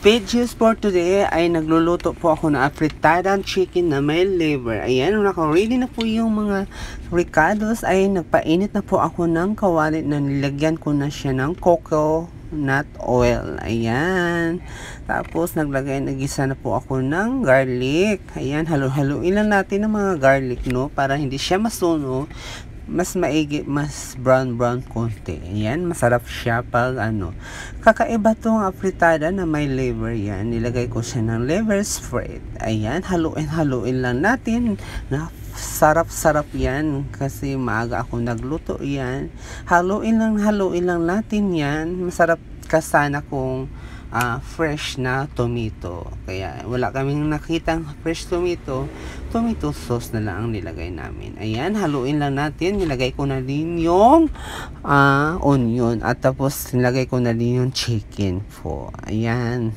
Videos for today ay nagluluto po ako ng fritadang chicken na may liver. Ayan, naka-ready na po yung mga ricados. Ay nagpainit na po ako ng kawali na nilagyan ko na siya ng coconut oil. Ayan. Tapos nagisa na po ako ng garlic. Ayan, halo-haloin lang natin ng mga garlic, no, para hindi siya masunog. Mas maigi, mas brown konti. Ayan, masarap siya pag kakaiba tong afritada na may liver. Yan, nilagay ko siya ng liver spread. Ayan, haluin lang natin na sarap yan kasi maaga ako nagluto. Yan, haluin lang natin yan. Masarap kasana kung fresh na tomato. Kaya wala kaming nakitang fresh tomato sauce na lang ang nilagay namin. Ayan, haluin lang natin. Nilagay ko na din yung onion at tapos nilagay ko na din yung chicken po. Ayan,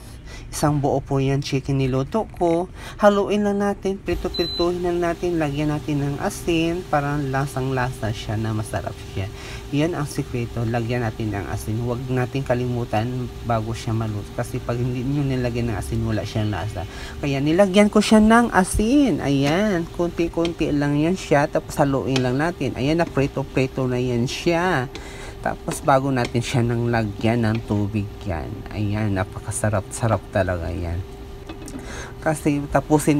isang buo po yan chicken niluto ko. Haluin lang natin, prito-prituhin lang natin, lagyan natin ng asin para lasang-lasa siya na masarap siya. Yan ang sikreto, lagyan natin ng asin. Huwag natin kalimutan bago siya maluto kasi pag hindi nyo nilagyan ng asin, wala siyang lasa. Kaya nilagyan ko siya ng asin. Ayan, konti-konti lang yan siya, tapos haluin lang natin. Ayan, na prito-prito na yan siya. Tapos bago natin siya nang lagyan ng tubig yan. Ayan, napakasarap talaga yan. Kasi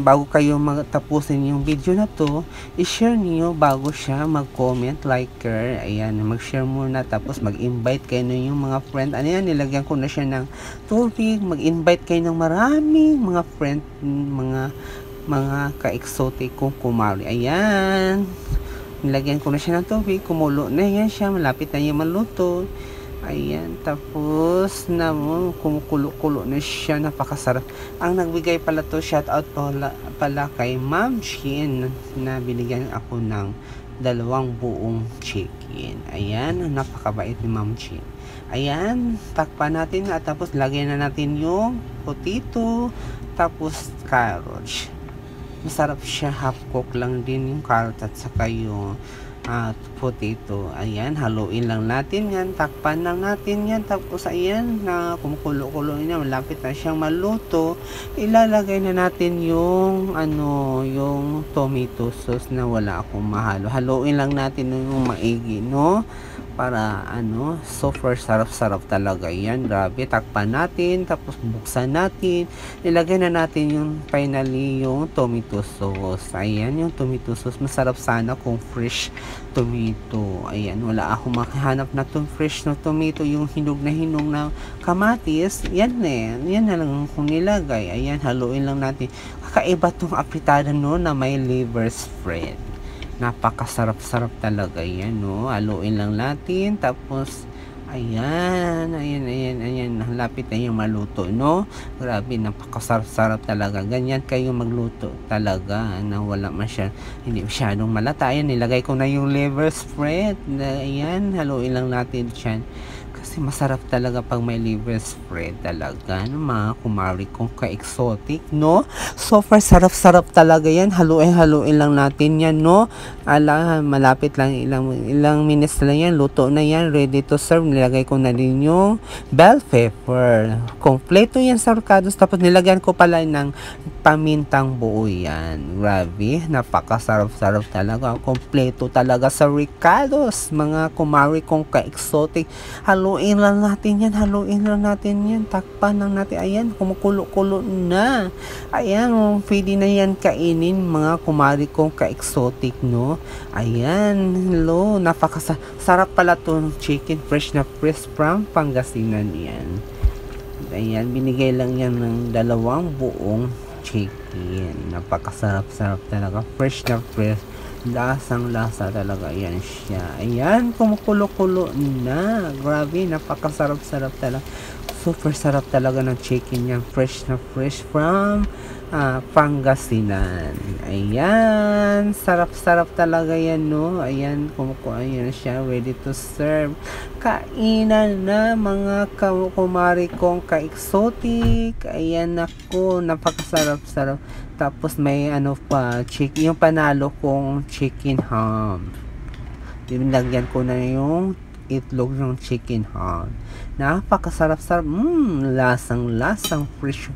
bago kayo tapusin yung video na to, i-share niyo bago siya mag-comment, liker. Ayan, mag-share muna tapos mag-invite kayo ng yung mga friend. Ano yan, nilagyan ko na siya ng tubig. Mag-invite kayo ng maraming mga friend, mga ka-exotic kong kumari. Ayan. Nilagyan ko na siya ng tubig, kumulo na yan siya, malapit na yung maluto. Ayan, tapos kumukulo-kulo na siya, napakasarap. Ang nagbigay pala to, shout out pala kay Ma'am Chin na binigyan ako ng 2 buong chicken. Ayan, napakabait ni Ma'am Chin. Ayan, takpan natin at tapos lagyan na natin yung potato, tapos carrots. Masarap siya, half cook lang din yung carrot at saka yung potato. Ayan, haluin lang natin yan, takpan lang natin yan, tapos ayan, na kumukulo-kulo na, malapit na siyang maluto. Ilalagay na natin yung yung tomato sauce na wala akong mahalo. Haluin lang natin yung maigi, no, para super sarap talaga yan. Grabe, takpan natin, tapos buksan natin, ilagay na natin yung finally yung tomato sauce. Ayan, yung tomato sauce, masarap sana kung fresh tomato. Ayan, wala akong makahanap na fresh na tomato, yung hinog na kamatis. Yan na lang kung nilagay. Ayan, haluin lang natin. Kakaiba tong afritada, no, na may liver spread. Napakasarap talaga yan, no. Haluin lang natin, tapos ayan, lapit na yung maluto, no. Grabe, napakasarap talaga. Ganyan kayo magluto talaga na wala hindi masyadong malata. Ayan, nilagay ko na yung liver spread. Ayan, haluin lang natin siya kasi masarap talaga pag may liver spread talaga, no, mga kumari kong ka-exotic, no. Super sarap talaga yan. Haluin lang natin yan, no. Malapit lang, ilang minutes lang yan, luto na yan, ready to serve. Nilagay ko na din yung bell pepper. Kompleto yan sa ricados. Tapos nilagyan ko pala ng pamintang buo yan. Grabe, napakasarap talaga. Kompleto talaga sa ricados, mga kumari kong ka-exotic. Haluin lang natin yan, takpan lang natin. Ayan, kumukulo-kulo na. Ayan, pwede na yan kainin, mga kumari kong ka-exotic, no. Ayan, hello, napakasarap pala to chicken, fresh from Pangasinan yan. Ayan, binigay lang yan ng 2 buong chicken. Napakasarap talaga, fresh, lasang-lasa talaga yan siya. Ayan, kumukulo-kulo na. Grabe, napakasarap talaga. Super sarap talaga ng chicken yan, fresh from Pangasinan. Ayan, sarap talaga yan, no. Ayan, ayan siya, ready to serve. Kainan na, mga kumari kong ka-exotic. Ayan, ako, napakasarap. Tapos may yung panalo kong chicken ham. Dinagyan ko na yung itlog ng chicken ham. Napakasarap-sarap. Lasang-lasang, fresh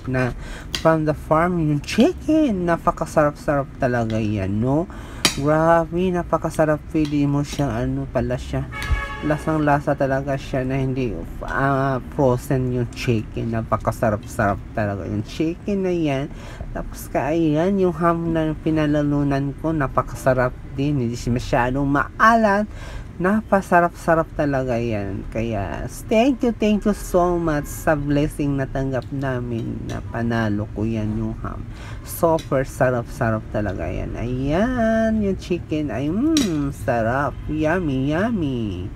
na from the farm yung chicken. Napakasarap-sarap talaga yan, no? Grabe, napakasarap. Pili mo siya, ano pala siya. Lasang-lasa talaga siya na hindi frozen yung chicken. Napakasarap-sarap talaga yung chicken na yan. Tapos ayan, yung ham na pinalalunan ko, napakasarap din. Hindi siya masyadong maalat. Napasarap-sarap talaga yan. Kaya thank you so much sa blessing na tanggap namin na panalo ko yan yung ham. Super sarap-sarap talaga yan. Ayan, yung chicken ay sarap. Yummy.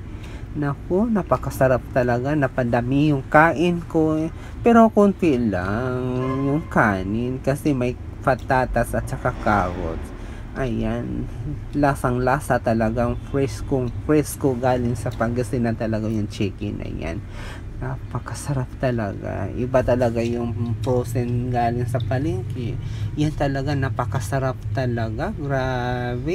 Naku, napakasarap talaga. Napadami yung kain ko. Pero konti lang yung kanin kasi may patatas at saka carrots. Ayan, lasang-lasa talagang fresco galing sa Pangasinan talaga yung chicken. Ayan, napakasarap talaga. Iba talaga yung frozen galing sa palengke. Yan talaga napakasarap talaga. Grabe.